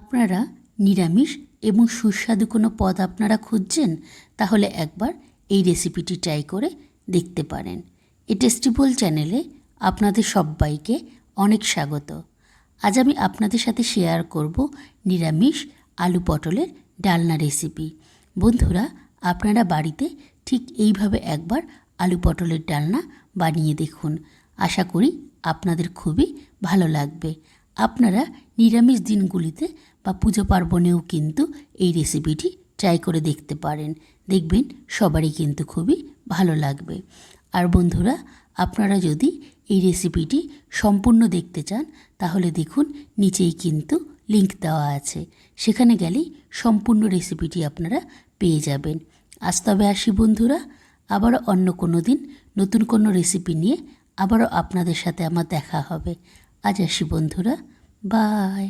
আপনারা নিরামিষ এবং সুস্বাদু কোনো পদ আপনারা খুঁজছেন, তাহলে একবার এই রেসিপিটি ট্রাই করে দেখতে পারেন। এই টেস্টি বোল চ্যানেলে আপনাদের সবাইকে অনেক স্বাগত। আজ আমি আপনাদের সাথে শেয়ার করব নিরামিষ আলু পটলের ডালনা রেসিপি। বন্ধুরা, আপনারা বাড়িতে ঠিক এইভাবে একবার আলু পটলের ডালনা বানিয়ে দেখুন। আশা করি আপনাদের খুবই ভালো লাগবে। আপনারা নিরামিষ দিনগুলিতে বা পুজো পার্বণেও কিন্তু এই রেসিপিটি ট্রাই করে দেখতে পারেন। দেখবেন সবারই কিন্তু খুবই ভালো লাগবে। আর বন্ধুরা, আপনারা যদি এই রেসিপিটি সম্পূর্ণ দেখতে চান, তাহলে দেখুন নিচেই কিন্তু লিংক দেওয়া আছে, সেখানে গেলেই সম্পূর্ণ রেসিপিটি আপনারা পেয়ে যাবেন। আজ তবে আসি বন্ধুরা, আবারও অন্য কোনো দিন নতুন কোনো রেসিপি নিয়ে আবারও আপনাদের সাথে আমার দেখা হবে। আজ আসি বন্ধুরা, বাই।